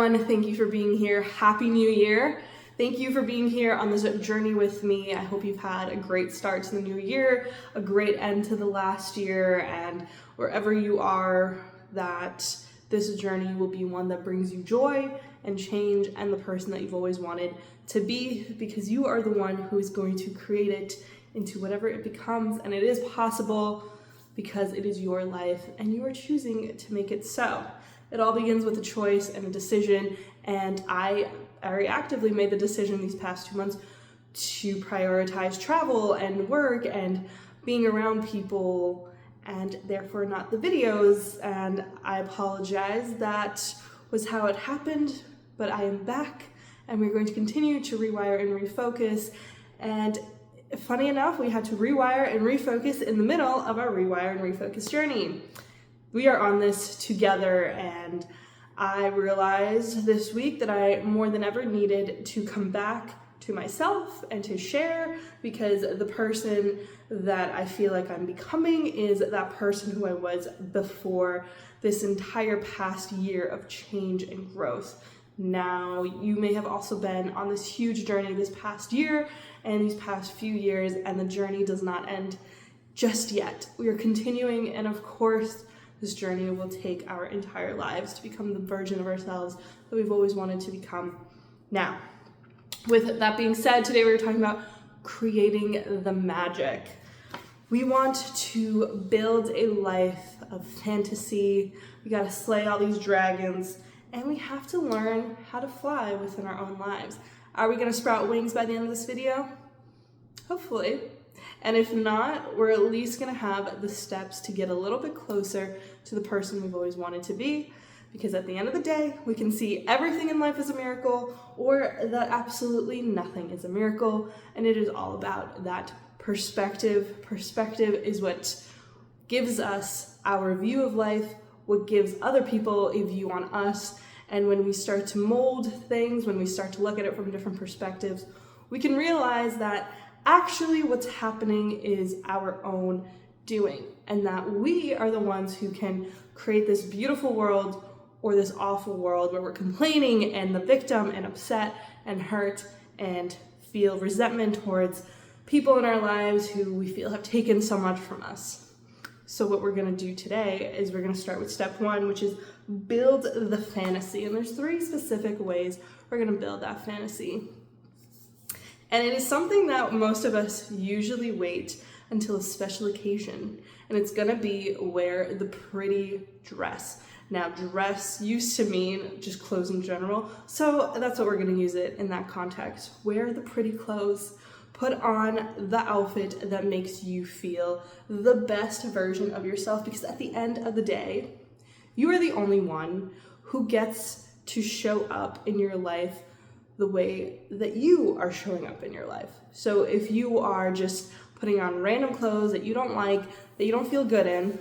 everyone. Thank you for being here. Happy New Year. Thank you for being here on this journey with me. I hope you've had a great start to the new year, a great end to the last year, and wherever you are, that this journey will be one that brings you joy and change and the person that you've always wanted to be, because you are the one who is going to create it into whatever it becomes, and it is possible because it is your life and you are choosing to make it so. It all begins with a choice and a decision, and I very actively made the decision these past 2 months to prioritize travel and work and being around people, and therefore not the videos, and I apologize. That was how it happened, but I am back and we're going to continue to rewire and refocus. And funny enough, we had to rewire and refocus in the middle of our rewire and refocus journey. We are on this together, and I realized this week that I more than ever needed to come back to myself and to share, because the person that I feel like I'm becoming is that person who I was before this entire past year of change and growth. Now, you may have also been on this huge journey this past year and these past few years, and the journey does not end just yet. We are continuing, and of course, this journey will take our entire lives to become the version of ourselves that we've always wanted to become. Now, with that being said, today we're talking about creating the magic. We want to build a life of fantasy. We gotta slay all these dragons, and we have to learn how to fly within our own lives. Are we gonna sprout wings by the end of this video? Hopefully. And if not, we're at least gonna have the steps to get a little bit closer to the person we've always wanted to be, because at the end of the day, we can see everything in life as a miracle, or that absolutely nothing is a miracle, and it is all about that perspective. Perspective is what gives us our view of life, what gives other people a view on us, and when we start to mold things, when we start to look at it from different perspectives, we can realize that actually what's happening is our own doing, and that we are the ones who can create this beautiful world or this awful world where we're complaining and the victim and upset and hurt and feel resentment towards people in our lives who we feel have taken so much from us. So what we're going to do today is we're going to start with step 1, which is build the fantasy. And there's 3 specific ways we're going to build that fantasy. And it is something that most of us usually wait until a special occasion. And it's going to be wear the pretty dress. Now, dress used to mean just clothes in general, so that's what we're going to use it in that context. Wear the pretty clothes. Put on the outfit that makes you feel the best version of yourself, because at the end of the day, you are the only one who gets to show up in your life the way that you are showing up in your life. So if you are just putting on random clothes that you don't like, that you don't feel good in,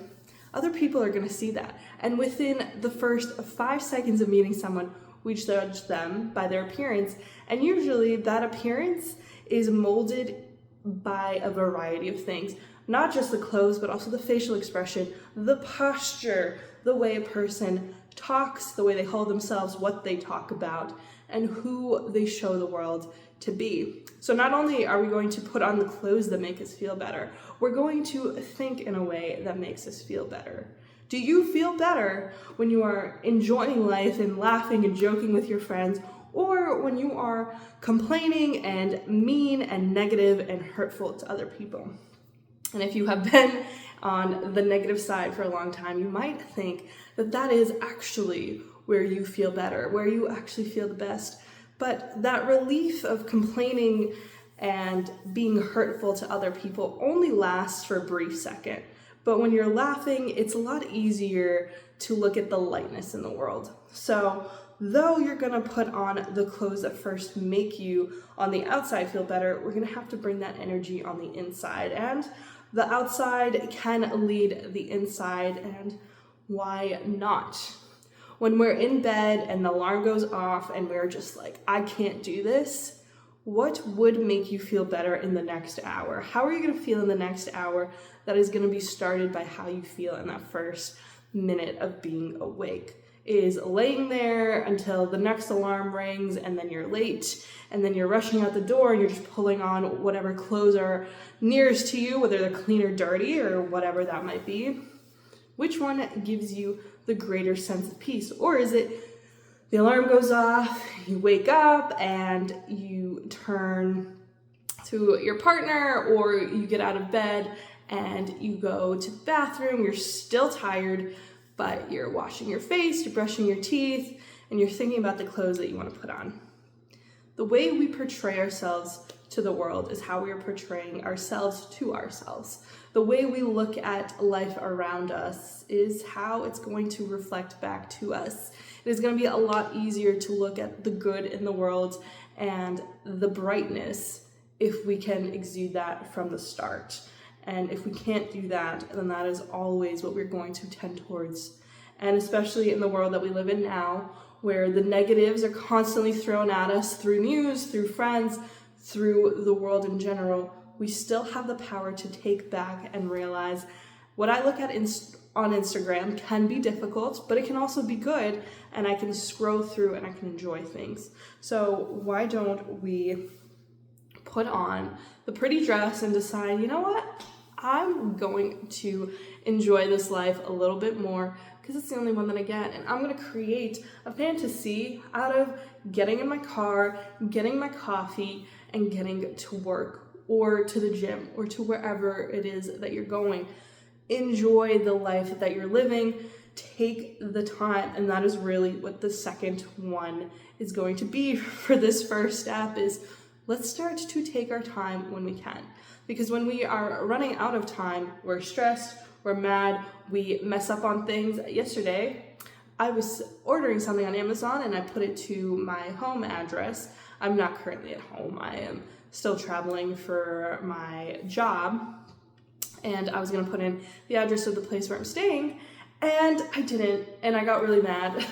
other people are going to see that. And within the first 5 seconds of meeting someone, we judge them by their appearance. And usually that appearance is molded by a variety of things. Not just the clothes, but also the facial expression, the posture, the way a person talks, the way they hold themselves, what they talk about, and who they show the world to be. So not only are we going to put on the clothes that make us feel better, we're going to think in a way that makes us feel better. Do you feel better when you are enjoying life and laughing and joking with your friends, or when you are complaining and mean and negative and hurtful to other people? And if you have been on the negative side for a long time, you might think that that is actually where you feel better, where you actually feel the best. But that relief of complaining and being hurtful to other people only lasts for a brief second. But when you're laughing, it's a lot easier to look at the lightness in the world. So though you're gonna put on the clothes that first make you on the outside feel better, we're gonna have to bring that energy on the inside. And the outside can lead the inside, and why not? When we're in bed and the alarm goes off and we're just like, I can't do this, what would make you feel better in the next hour? How are you gonna feel in the next hour that is gonna be started by how you feel in that first minute of being awake? is laying there until the next alarm rings, and then you're late, and then you're rushing out the door and you're just pulling on whatever clothes are nearest to you, whether they're clean or dirty or whatever that might be? Which one gives you the greater sense of peace? Or is it the alarm goes off, you wake up and you turn to your partner, or you get out of bed and you go to the bathroom, you're still tired, but you're washing your face, you're brushing your teeth, and you're thinking about the clothes that you want to put on. The way we portray ourselves to the world is how we are portraying ourselves to ourselves. The way we look at life around us is how it's going to reflect back to us. It is going to be a lot easier to look at the good in the world and the brightness if we can exude that from the start. And if we can't do that, then that is always what we're going to tend towards. And especially in the world that we live in now, where the negatives are constantly thrown at us through news, through friends, through the world in general, we still have the power to take back and realize what I look at on Instagram can be difficult, but it can also be good, and I can scroll through and I can enjoy things. So why don't we put on the pretty dress and decide, you know what? I'm going to enjoy this life a little bit more because it's the only one that I get. And I'm going to create a fantasy out of getting in my car, getting my coffee, and getting to work or to the gym or to wherever it is that you're going. Enjoy the life that you're living. Take the time. And that is really what the second one is going to be for this first step is let's start to take our time when we can. Because when we are running out of time, we're stressed, we're mad, we mess up on things. Yesterday, I was ordering something on Amazon and I put it to my home address. I'm not currently at home. I am still traveling for my job. And I was gonna put in the address of the place where I'm staying, and I didn't, and I got really mad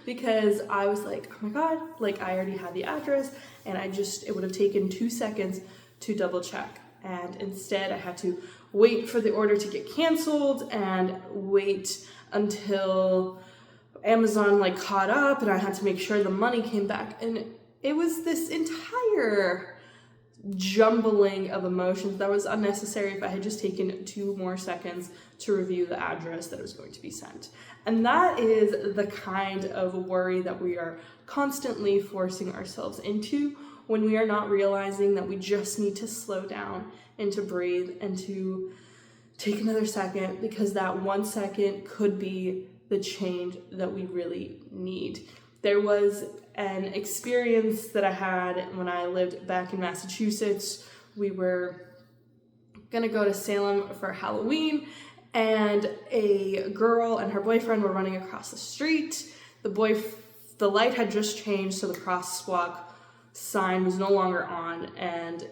because I was like, oh my God, like I already had the address, and it would have taken 2 seconds to double check. And instead I had to wait for the order to get canceled and wait until Amazon like caught up, and I had to make sure the money came back. And it was this entire jumbling of emotions that was unnecessary if I had just taken 2 more seconds to review the address that was going to be sent. And that is the kind of worry that we are constantly forcing ourselves into when we are not realizing that we just need to slow down and to breathe and to take another second, because that 1 second could be the change that we really need. There was an experience that I had when I lived back in Massachusetts. We were gonna go to Salem for Halloween, and a girl and her boyfriend were running across the street. The light had just changed, so the crosswalk sign was no longer on, and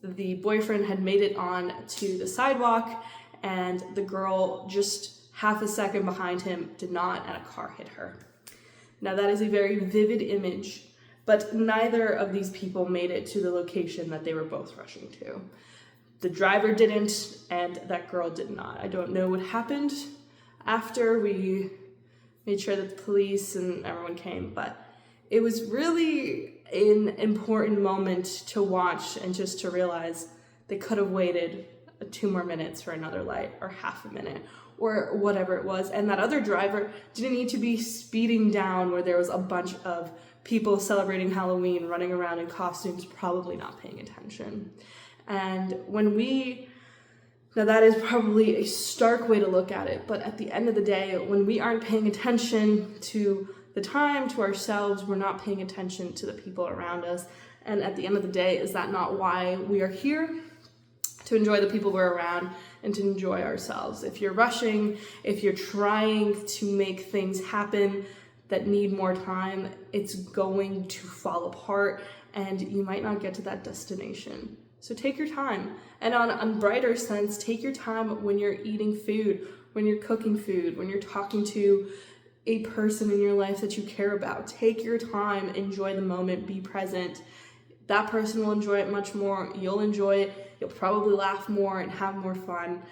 the boyfriend had made it on to the sidewalk, and the girl just half a second behind him did not, and a car hit her. Now that is a very vivid image, but neither of these people made it to the location that they were both rushing to. The driver didn't, and that girl did not. I don't know what happened after we made sure that the police and everyone came, but it was really an important moment to watch and just to realize they could have waited 2 more minutes for another light, or half a minute, or whatever it was. And that other driver didn't need to be speeding down where there was a bunch of people celebrating Halloween, running around in costumes, probably not paying attention. And now that is probably a stark way to look at it, but at the end of the day, when we aren't paying attention to the time, to ourselves, we're not paying attention to the people around us. And at the end of the day, is that not why we are here? To enjoy the people we're around and to enjoy ourselves. If you're rushing, if you're trying to make things happen that need more time, it's going to fall apart and you might not get to that destination. So take your time. And on brighter sense, take your time when you're eating food, when you're cooking food, when you're talking to a person in your life that you care about. Take your time, enjoy the moment, be present. That person will enjoy it much more. You'll enjoy it. You'll probably laugh more and have more fun.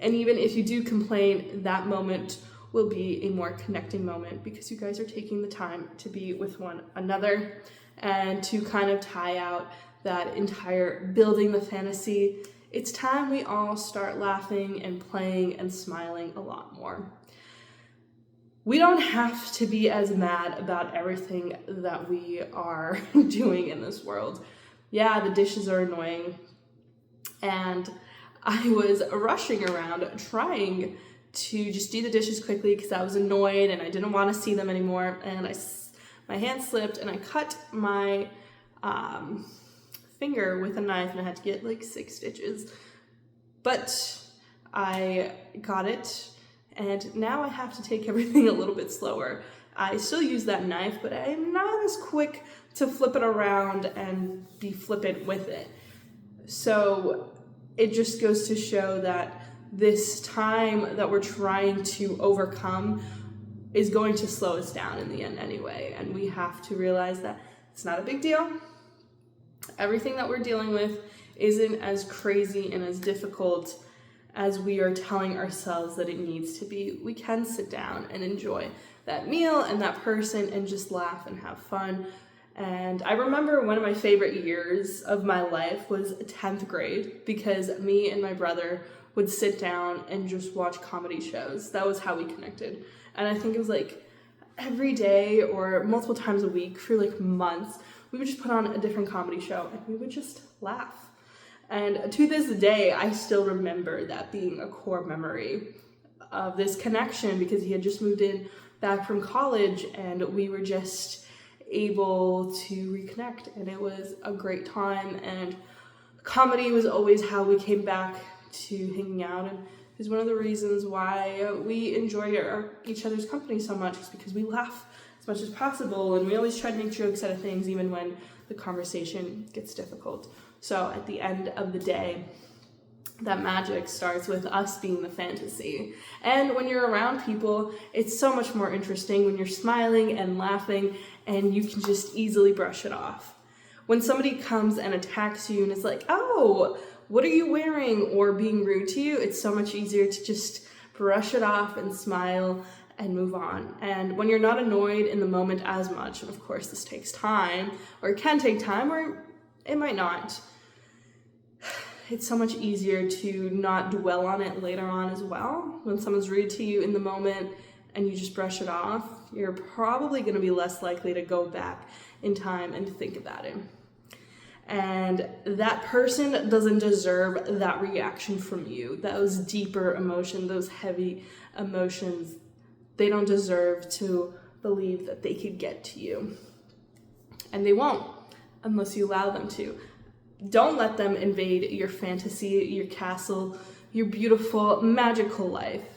And even if you do complain, that moment will be a more connecting moment because you guys are taking the time to be with one another and to kind of tie out that entire building the fantasy. It's time we all start laughing and playing and smiling a lot more. We don't have to be as mad about everything that we are doing in this world. Yeah, the dishes are annoying, and I was rushing around trying to just do the dishes quickly because I was annoyed and I didn't want to see them anymore, and my hand slipped and I cut my finger with a knife and I had to get like 6 stitches, but I got it, and now I have to take everything a little bit slower. I still use that knife, but I'm not as quick to flip it around and be flippant with it. So it just goes to show that this time that we're trying to overcome is going to slow us down in the end anyway, and we have to realize that it's not a big deal. Everything that we're dealing with isn't as crazy and as difficult as we are telling ourselves that it needs to be. We can sit down and enjoy that meal and that person and just laugh and have fun. And I remember one of my favorite years of my life was 10th grade because me and my brother would sit down and just watch comedy shows. That was how we connected. And I think it was like every day or multiple times a week for like months, we would just put on a different comedy show and we would just laugh. And to this day, I still remember that being a core memory of this connection because he had just moved in back from college and we were just able to reconnect, and it was a great time. And comedy was always how we came back to hanging out, and it was one of the reasons why we enjoy each other's company so much, is because we laugh as much as possible and we always try to make jokes out of things even when the conversation gets difficult. So at the end of the day, that magic starts with us being the fantasy. And when you're around people, it's so much more interesting when you're smiling and laughing and you can just easily brush it off. When somebody comes and attacks you and is like, oh, what are you wearing? Or being rude to you, it's so much easier to just brush it off and smile and move on. And when you're not annoyed in the moment as much, and of course this takes time, or it can take time, or it might not, it's so much easier to not dwell on it later on as well. When someone's rude to you in the moment and you just brush it off, you're probably going to be less likely to go back in time and think about it. And that person doesn't deserve that reaction from you, those deeper emotions, those heavy emotions. They don't deserve to believe that they could get to you. And they won't unless you allow them to. Don't let them invade your fantasy, your castle, your beautiful, magical life.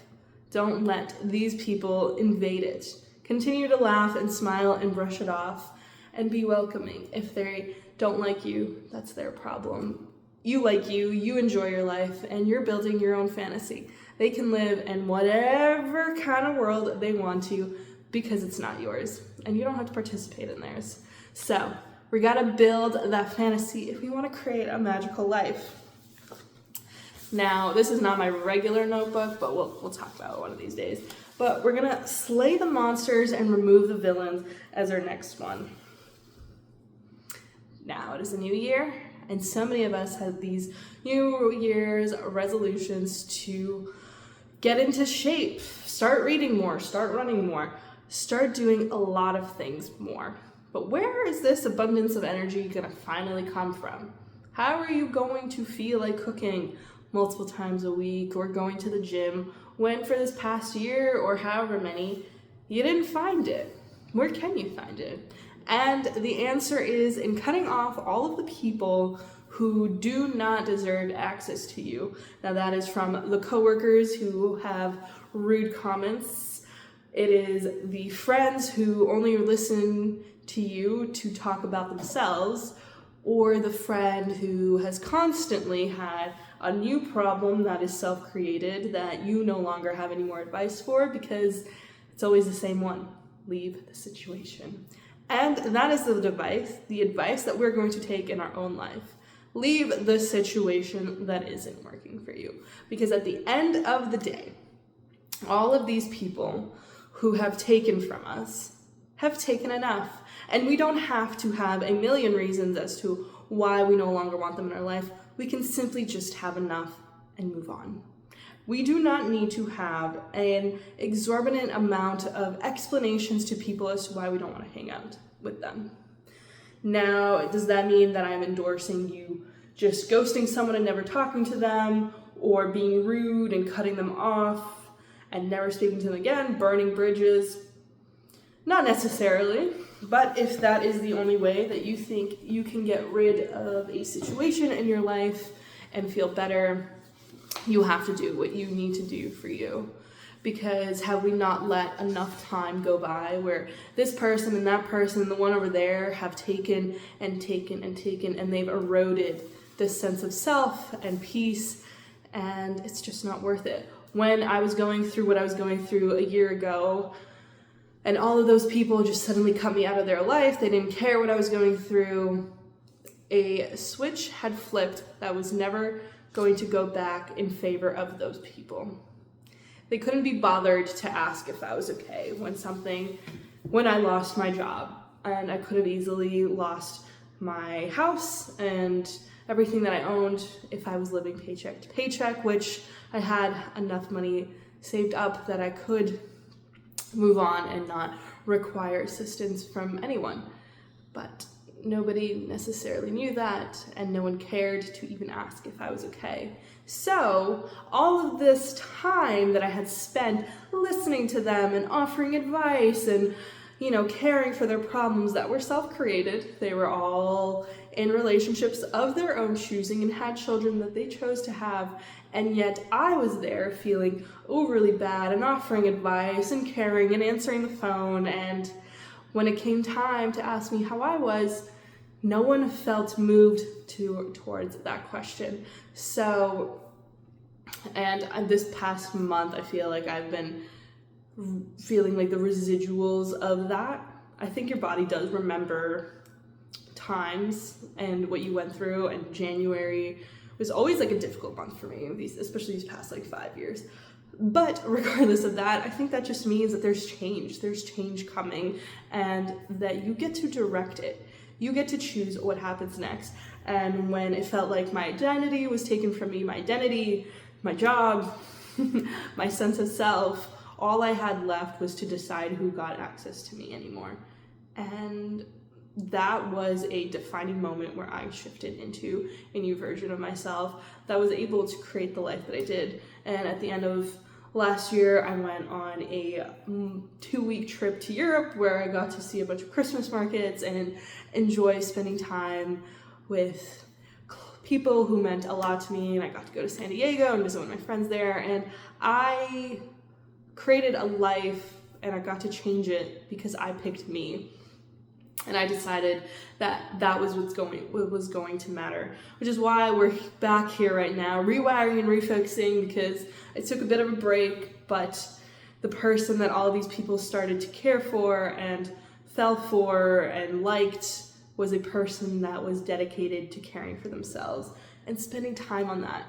Don't let these people invade it. Continue to laugh and smile and brush it off and be welcoming. If they don't like you, that's their problem. You like you enjoy your life, and you're building your own fantasy. They can live in whatever kind of world they want to because it's not yours, and you don't have to participate in theirs. So we gotta build that fantasy if we want to create a magical life. Now, this is not my regular notebook, but we'll talk about it one of these days. But we're gonna slay the monsters and remove the villains as our next one. Now, it is a new year, and so many of us have these New Year's resolutions to get into shape, start reading more, start running more, start doing a lot of things more. But where is this abundance of energy gonna finally come from? How are you going to feel like cooking multiple times a week or going to the gym when for this past year or however many, you didn't find it? Where can you find it? And the answer is in cutting off all of the people who do not deserve access to you. Now that is from the coworkers who have rude comments. It is the friends who only listen to you to talk about themselves, or the friend who has constantly had a new problem that is self-created that you no longer have any more advice for because it's always the same one. Leave the situation. And that is the advice that we're going to take in our own life. Leave the situation that isn't working for you. Because at the end of the day, All of these people who have taken from us have taken enough. And we don't have to have a million reasons as to why we no longer want them in our life. We can simply just have enough and move on. We do not need to have an exorbitant amount of explanations to people as to why we don't want to hang out with them. Now, does that mean that I'm endorsing you just ghosting someone and never talking to them, or being rude and cutting them off and never speaking to them again, burning bridges? Not necessarily, but if that is the only way that you think you can get rid of a situation in your life and feel better, you have to do what you need to do for you. Because have we not let enough time go by where this person and that person and the one over there have taken and taken and taken, and they've eroded this sense of self and peace, and it's just not worth it. When I was going through what I was going through a year ago, and all of those people just suddenly cut me out of their life, they didn't care what I was going through, a switch had flipped that was never going to go back in favor of those people. They couldn't be bothered to ask if I was okay when I lost my job, and I could have easily lost my house and everything that I owned if I was living paycheck to paycheck, which I had enough money saved up that I could move on and not require assistance from anyone. But nobody necessarily knew that, and no one cared to even ask if I was okay. So all of this time that I had spent listening to them and offering advice and, caring for their problems that were self-created, they were all in relationships of their own choosing and had children that they chose to have, and yet I was there feeling overly bad and offering advice and caring and answering the phone, and when it came time to ask me how I was, no one felt moved towards that question. So, and this past month, I feel like I've been feeling like the residuals of that. I think your body does remember times and what you went through, and January was always like a difficult month for me, especially these past 5 years. But regardless of that, I think that just means that there's change coming, and that you get to direct it. You get to choose what happens next. And when it felt like my identity was taken from me, my job, my sense of self, all I had left was to decide who got access to me anymore. And that was a defining moment where I shifted into a new version of myself that was able to create the life that I did. And at the end of last year, I went on a 2-week trip to Europe where I got to see a bunch of Christmas markets and enjoy spending time with people who meant a lot to me. And I got to go to San Diego and visit one of my friends there. And I created a life, and I got to change it because I picked me. And I decided that was what was going to matter, which is why we're back here right now, rewiring and refocusing, because I took a bit of a break, but the person that all of these people started to care for and fell for and liked was a person that was dedicated to caring for themselves and spending time on that.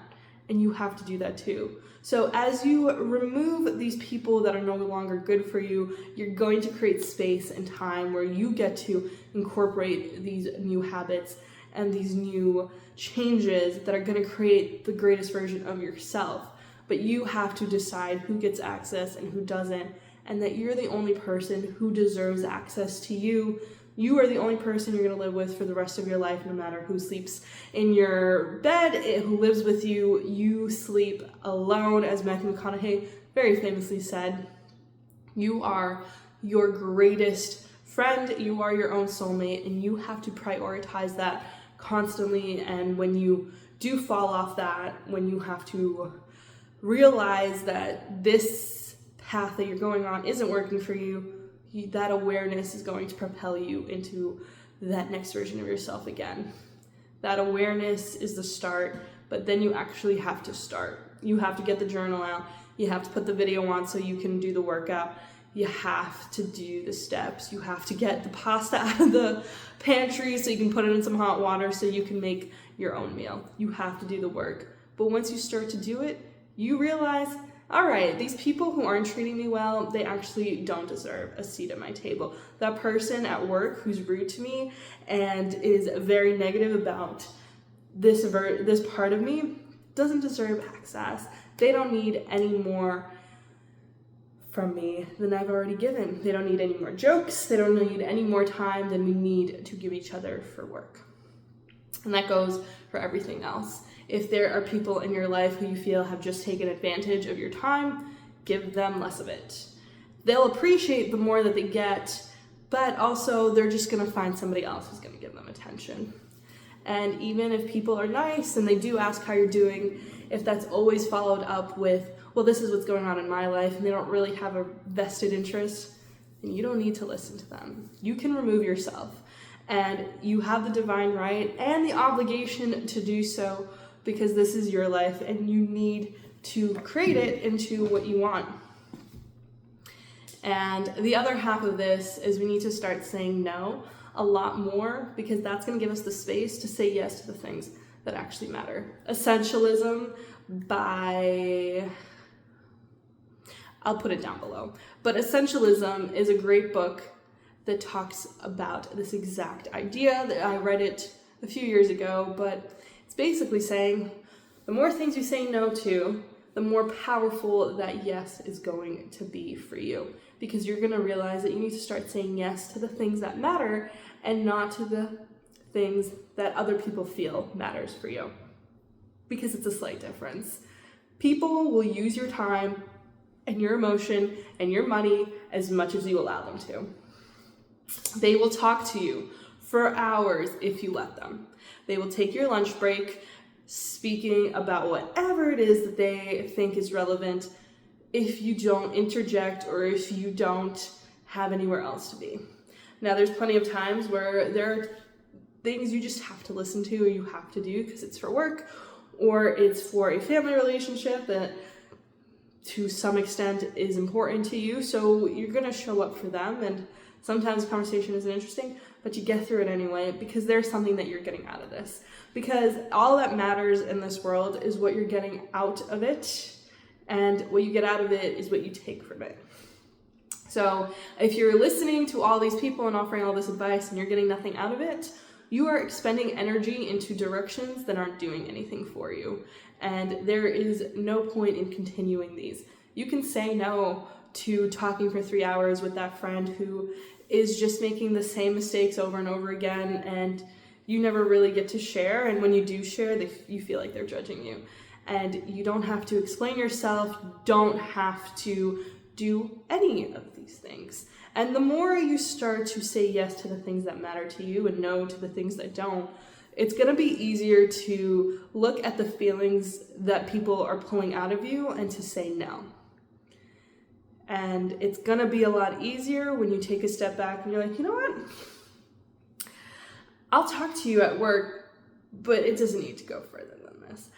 And you have to do that too. So as you remove these people that are no longer good for you, you're going to create space and time where you get to incorporate these new habits and these new changes that are going to create the greatest version of yourself. But you have to decide who gets access and who doesn't, and that you're the only person who deserves access to you. You are the only person you're going to live with for the rest of your life, no matter who sleeps in your bed, who lives with you. You sleep alone, as Matthew McConaughey very famously said. You are your greatest friend. You are your own soulmate, and you have to prioritize that constantly. And when you do fall off that, when you have to realize that this path that you're going on isn't working for you, that awareness is going to propel you into that next version of yourself again. That awareness is the start, but then you actually have to start. You have to get the journal out. You have to put the video on so you can do the workout. You have to do the steps. You have to get the pasta out of the pantry so you can put it in some hot water so you can make your own meal. You have to do the work. But once you start to do it, you realize all right, these people who aren't treating me well, they actually don't deserve a seat at my table. That person at work who's rude to me and is very negative about this part of me doesn't deserve access. They don't need any more from me than I've already given. They don't need any more jokes. They don't need any more time than we need to give each other for work. And that goes for everything else. If there are people in your life who you feel have just taken advantage of your time, give them less of it. They'll appreciate the more that they get, but also they're just gonna find somebody else who's gonna give them attention. And even if people are nice and they do ask how you're doing, if that's always followed up with, well, this is what's going on in my life, and they don't really have a vested interest, then you don't need to listen to them. You can remove yourself, and you have the divine right and the obligation to do so, because this is your life and you need to create it into what you want. And the other half of this is we need to start saying no a lot more, because that's going to give us the space to say yes to the things that actually matter. Essentialism by, I'll put it down below, but Essentialism is a great book that talks about this exact idea. That I read it a few years ago, but it's basically saying the more things you say no to, the more powerful that yes is going to be for you, because you're going to realize that you need to start saying yes to the things that matter and not to the things that other people feel matters for you, because it's a slight difference. People will use your time and your emotion and your money as much as you allow them to. They will talk to you for hours if you let them. They will take your lunch break speaking about whatever it is that they think is relevant if you don't interject or if you don't have anywhere else to be. Now, there's plenty of times where there are things you just have to listen to or you have to do because it's for work or it's for a family relationship that to some extent is important to you. So you're going to show up for them, and sometimes the conversation isn't interesting, but you get through it anyway because there's something that you're getting out of this. Because all that matters in this world is what you're getting out of it, and what you get out of it is what you take from it. So if you're listening to all these people and offering all this advice and you're getting nothing out of it, you are expending energy into directions that aren't doing anything for you. And there is no point in continuing these. You can say no to talking for 3 hours with that friend who is just making the same mistakes over and over again, and you never really get to share. And when you do share, you feel like they're judging you. And you don't have to explain yourself, don't have to do any of these things. And the more you start to say yes to the things that matter to you and no to the things that don't, it's going to be easier to look at the feelings that people are pulling out of you and to say no. And it's going to be a lot easier when you take a step back and you're like, you know what? I'll talk to you at work, but it doesn't need to go further than this.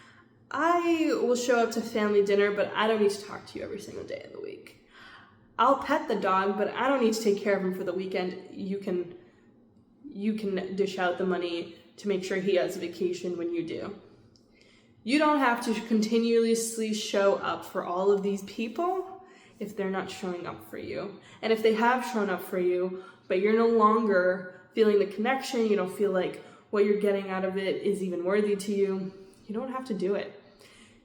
I will show up to family dinner, but I don't need to talk to you every single day of the week. I'll pet the dog, but I don't need to take care of him for the weekend. You can dish out the money to make sure he has a vacation when you do. You don't have to continuously show up for all of these people if they're not showing up for you. And if they have shown up for you, but you're no longer feeling the connection, you don't feel like what you're getting out of it is even worthy to you, you don't have to do it.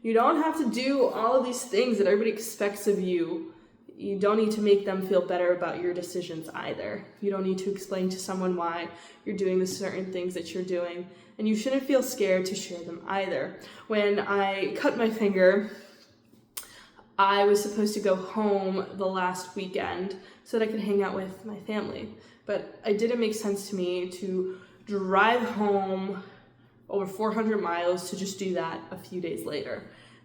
You don't have to do all of these things that everybody expects of you. You don't need to make them feel better about your decisions either. You don't need to explain to someone why you're doing the certain things that you're doing, and you shouldn't feel scared to share them either. When I cut my finger, I was supposed to go home the last weekend so that I could hang out with my family, but it didn't make sense to me to drive home over 400 miles to just do that a few days later.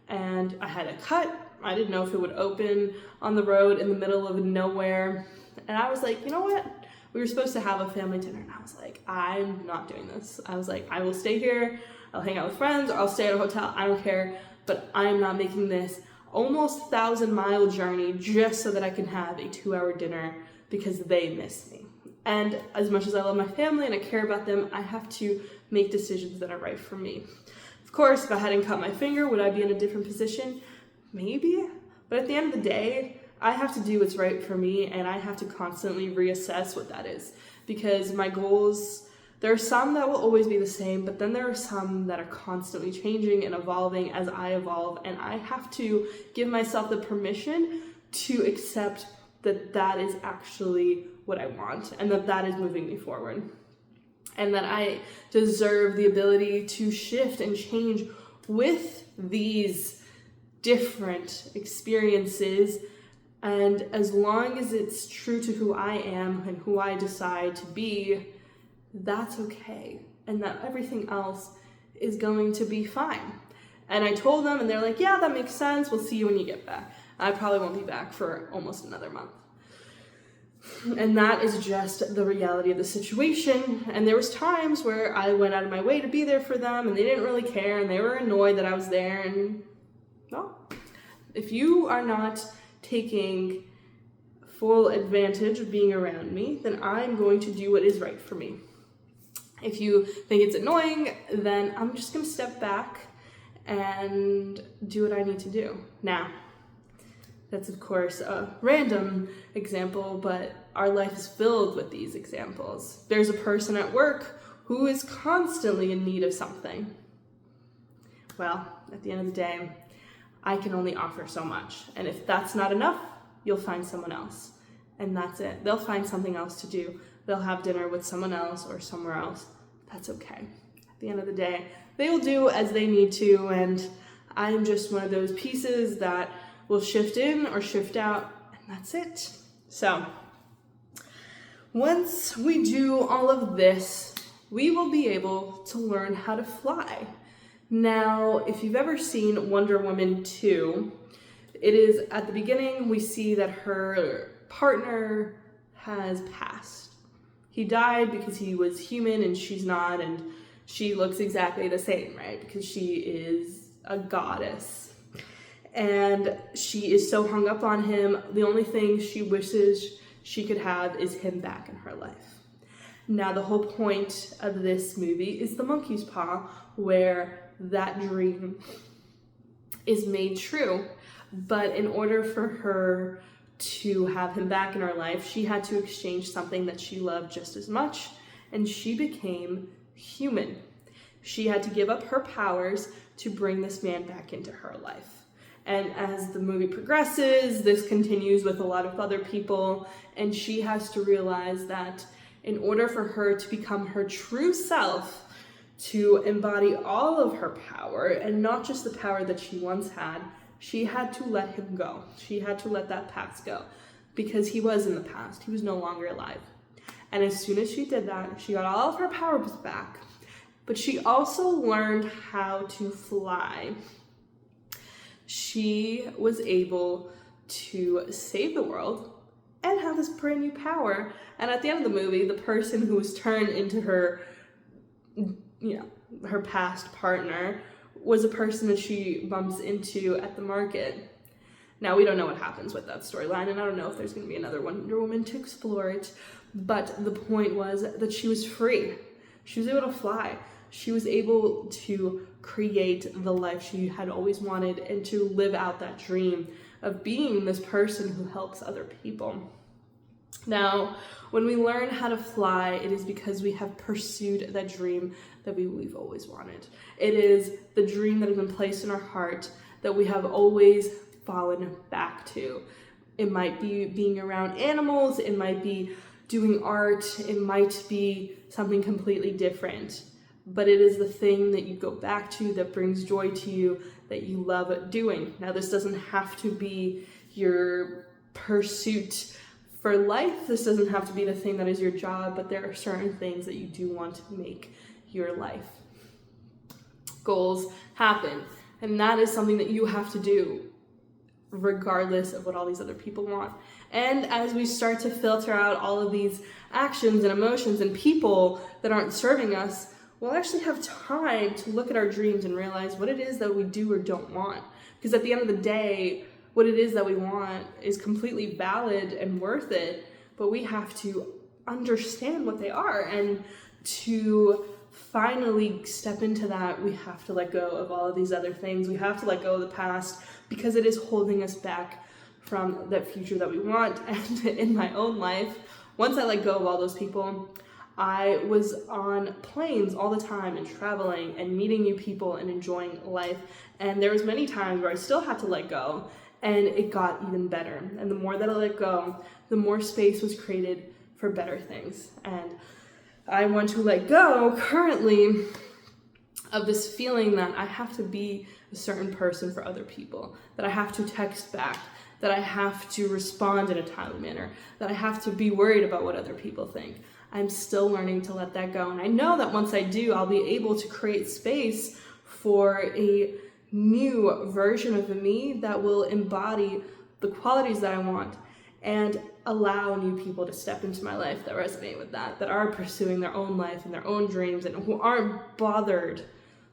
And I had a cut. I didn't know if it would open on the road in the middle of nowhere. And I was like, you know what? We were supposed to have a family dinner. And I was like, I'm not doing this. I was like, I will stay here. I'll hang out with friends, or I'll stay at a hotel. I don't care. But I'm not making this almost 1,000-mile journey just so that I can have a 2-hour dinner because they miss me. And as much as I love my family and I care about them, I have to make decisions that are right for me. Of course, if I hadn't cut my finger, would I be in a different position? Maybe, But at the end of the day, I have to do what's right for me, and I have to constantly reassess what that is. Because my goals, there are some that will always be the same, but then there are some that are constantly changing and evolving as I evolve, and I have to give myself the permission to accept that that is actually what I want, and that that is moving me forward. And that I deserve the ability to shift and change with these different experiences. And as long as it's true to who I am and who I decide to be, that's okay. And that everything else is going to be fine. And I told them, and they're like, yeah, that makes sense. We'll see you when you get back. I probably won't be back for almost another month. And that is just the reality of the situation. And there was times where I went out of my way to be there for them, and they didn't really care, and they were annoyed that I was there. And well, if you are not taking full advantage of being around me, then I'm going to do what is right for me. If you think it's annoying, then I'm just going to step back and do what I need to do. Now, that's of course a random example, but our life is filled with these examples. There's a person at work who is constantly in need of something. Well, at the end of the day, I can only offer so much. And if that's not enough, you'll find someone else. And that's it. They'll find something else to do. They'll have dinner with someone else or somewhere else. That's okay. At the end of the day, they will do as they need to, and I'm just one of those pieces that will shift in or shift out, and that's it. So, once we do all of this, we will be able to learn how to fly. Now, if you've ever seen Wonder Woman 2, it is at the beginning we see that her partner has passed. He died because he was human and she's not, and she looks exactly the same, right? Because she is a goddess. And she is so hung up on him, the only thing she wishes she could have is him back in her life. Now, the whole point of this movie is the monkey's paw, where that dream is made true. But in order for her to have him back in her life, she had to exchange something that she loved just as much, and she became human. She had to give up her powers to bring this man back into her life. And as the movie progresses, this continues with a lot of other people, and she has to realize that in order for her to become her true self, to embody all of her power, and not just the power that she once had, she had to let him go. She had to let that past go, because he was in the past. He was no longer alive. And as soon as she did that, she got all of her powers back. But she also learned how to fly. She was able to save the world and have this brand new power. And at the end of the movie, the person who was turned into her, her past partner was a person that she bumps into at the market. Now, we don't know what happens with that storyline, and I don't know if there's going to be another Wonder Woman to explore it, but the point was that she was free. She was able to fly. She was able to create the life she had always wanted and to live out that dream of being this person who helps other people. Now, when we learn how to fly, it is because we have pursued that dream that we've always wanted. It is the dream that has been placed in our heart that we have always fallen back to. It might be being around animals, it might be doing art, it might be something completely different. But it is the thing that you go back to that brings joy to you, that you love doing. Now, this doesn't have to be your pursuit for life. This doesn't have to be the thing that is your job, but there are certain things that you do want to make your life. Goals happen, and that is something that you have to do regardless of what all these other people want. And as we start to filter out all of these actions and emotions and people that aren't serving us, we'll actually have time to look at our dreams and realize what it is that we do or don't want. Because at the end of the day, what it is that we want is completely valid and worth it, but we have to understand what they are and to finally step into that, we have to let go of all of these other things. We have to let go of the past because it is holding us back from that future that we want. And in my own life, once I let go of all those people, I was on planes all the time and traveling and meeting new people and enjoying life. And there was many times where I still had to let go, and it got even better. And the more that I let go, the more space was created for better things. And I want to let go currently of this feeling that I have to be a certain person for other people, that I have to text back, that I have to respond in a timely manner, that I have to be worried about what other people think. I'm still learning to let that go. And I know that once I do, I'll be able to create space for a new version of me that will embody the qualities that I want and allow new people to step into my life that resonate with that are pursuing their own life and their own dreams and who aren't bothered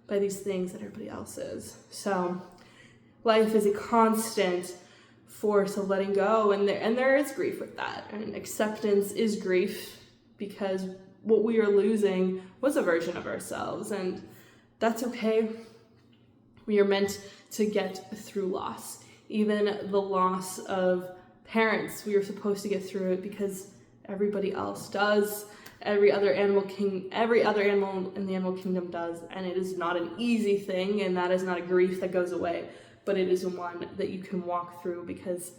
by these things that everybody else is. So life is a constant force of letting go, and there is grief with that, and acceptance is grief, because what we are losing was a version of ourselves, and that's okay. We are meant to get through loss. Even the loss of parents, we are supposed to get through it because everybody else does. Every other animal in the animal kingdom does, and it is not an easy thing, and that is not a grief that goes away, but it is one that you can walk through because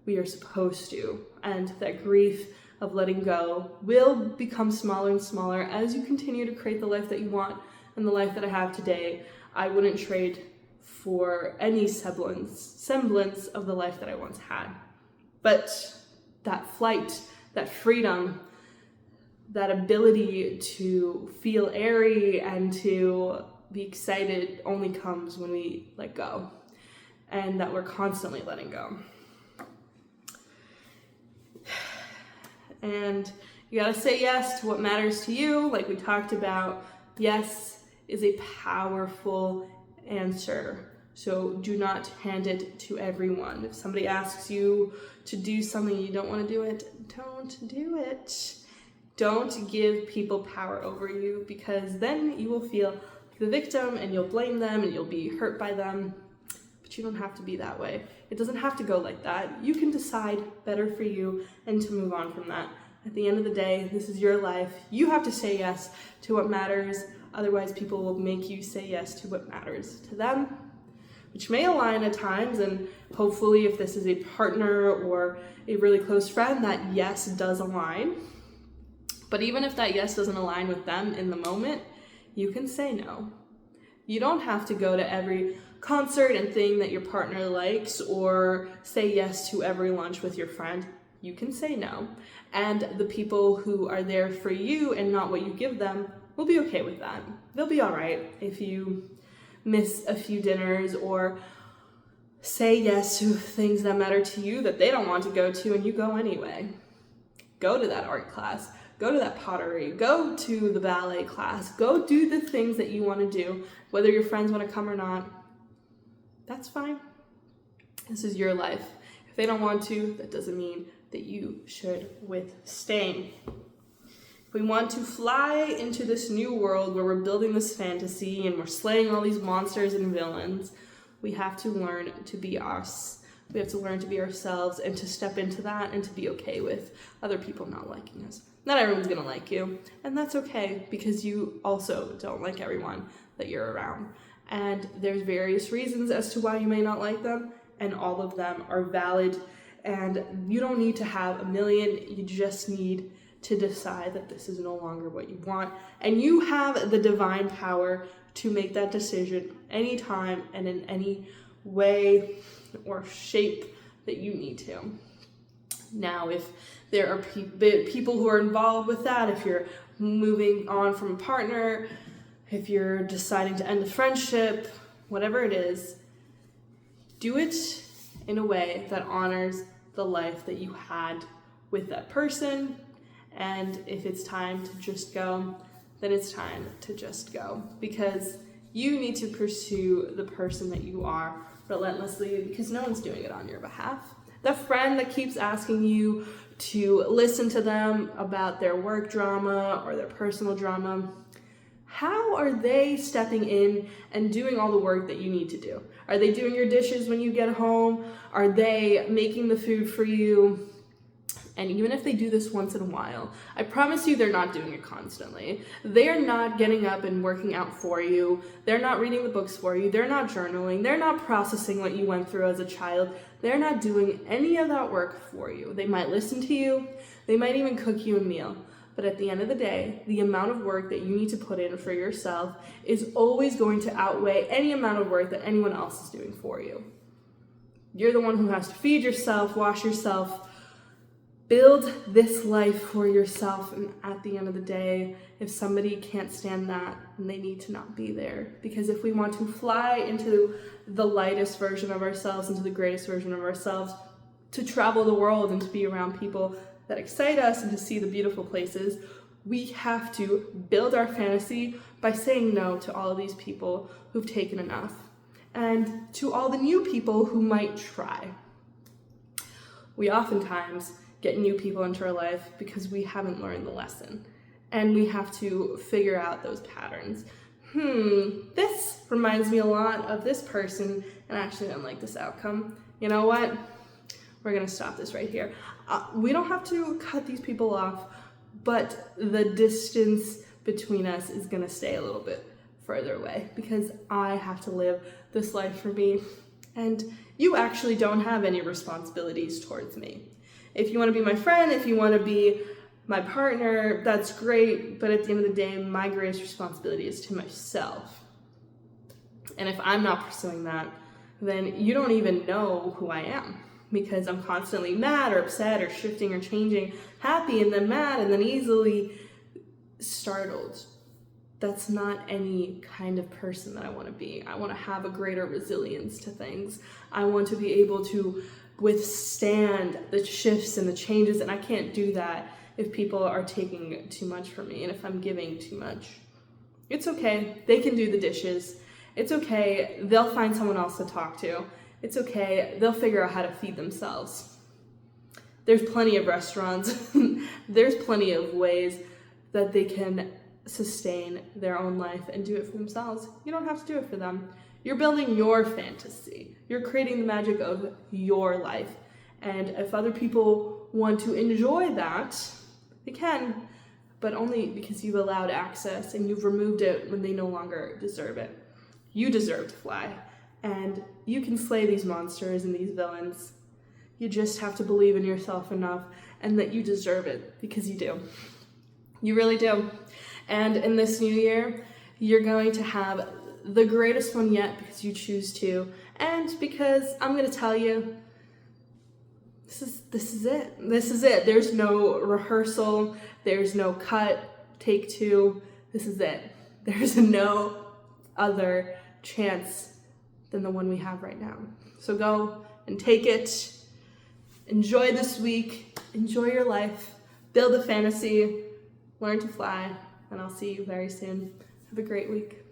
we are supposed to. And that grief of letting go will become smaller and smaller as you continue to create the life that you want and the life that I have today. I wouldn't trade for any semblance of the life that I once had. But that flight, that freedom, that ability to feel airy and to be excited only comes when we let go, and that we're constantly letting go. And you gotta say yes to what matters to you, like we talked about. Yes is a powerful answer. So do not hand it to everyone. If somebody asks you to do something you don't want to do it, don't do it. Don't give people power over you, because then you will feel like the victim and you'll blame them and you'll be hurt by them. But you don't have to be that way. It doesn't have to go like that. You can decide better for you and to move on from that. At the end of the day, this is your life. You have to say yes to what matters. Otherwise, people will make you say yes to what matters to them, which may align at times. And hopefully, if this is a partner or a really close friend, that yes does align. But even if that yes doesn't align with them in the moment, you can say no. You don't have to go to every concert and thing that your partner likes or say yes to every lunch with your friend. You can say no. And the people who are there for you and not what you give them will be okay with that. They'll be all right if you miss a few dinners or say yes to things that matter to you that they don't want to go to and you go anyway. Go to that art class. Go to that pottery, go to the ballet class, go do the things that you want to do, whether your friends want to come or not. That's fine. This is your life. If they don't want to, that doesn't mean that you should with staying. If we want to fly into this new world where we're building this fantasy and we're slaying all these monsters and villains, we have to learn to be us. We have to learn to be ourselves and to step into that and to be okay with other people not liking us. Not everyone's gonna like you, and that's okay, because you also don't like everyone that you're around. And there's various reasons as to why you may not like them, and all of them are valid. And you don't need to have a million, you just need to decide that this is no longer what you want. And you have the divine power to make that decision anytime and in any way or shape that you need to. Now, if there are people who are involved with that, if you're moving on from a partner, if you're deciding to end a friendship, whatever it is, do it in a way that honors the life that you had with that person. And if it's time to just go, then it's time to just go, because you need to pursue the person that you are relentlessly, because no one's doing it on your behalf. The friend that keeps asking you to listen to them about their work drama or their personal drama, how are they stepping in and doing all the work that you need to do? Are they doing your dishes when you get home? Are they making the food for you? And even if they do this once in a while, I promise you they're not doing it constantly. They're not getting up and working out for you. They're not reading the books for you. They're not journaling. They're not processing what you went through as a child. They're not doing any of that work for you. They might listen to you. They might even cook you a meal. But at the end of the day, the amount of work that you need to put in for yourself is always going to outweigh any amount of work that anyone else is doing for you. You're the one who has to feed yourself, wash yourself, build this life for yourself. And at the end of the day, if somebody can't stand that, then they need to not be there. Because if we want to fly into the lightest version of ourselves, into the greatest version of ourselves, to travel the world and to be around people that excite us and to see the beautiful places, we have to build our fantasy by saying no to all of these people who've taken enough and to all the new people who might try. We oftentimes get new people into our life because we haven't learned the lesson, and we have to figure out those patterns. This reminds me a lot of this person, and I actually don't like this outcome. You know what? We're gonna stop this right here. We don't have to cut these people off, but the distance between us is gonna stay a little bit further away because I have to live this life for me, and you actually don't have any responsibilities towards me. If you want to be my friend, if you want to be my partner, that's great, but at the end of the day, my greatest responsibility is to myself. And if I'm not pursuing that, then you don't even know who I am, because I'm constantly mad or upset or shifting or changing, happy and then mad and then easily startled. That's not any kind of person that I want to be. I want to have a greater resilience to things. I want to be able to withstand the shifts and the changes, and I can't do that if people are taking too much from me and if I'm giving too much. It's okay. They can do the dishes. It's okay. They'll find someone else to talk to. It's okay. They'll figure out how to feed themselves. There's plenty of restaurants. There's plenty of ways that they can sustain their own life and do it for themselves. You don't have to do it for them. You're building your fantasy. You're creating the magic of your life. And if other people want to enjoy that, they can, but only because you've allowed access and you've removed it when they no longer deserve it. You deserve to fly, and you can slay these monsters and these villains. You just have to believe in yourself enough and that you deserve it, because you do. You really do. And in this new year, you're going to have the greatest one yet because you choose to, and because I'm going to tell you, this is it. This is it. There's no rehearsal. There's no cut, take two. This is it. There's no other chance than the one we have right now. So go and take it. Enjoy this week. Enjoy your life. Build a fantasy. Learn to fly. And I'll see you very soon. Have a great week.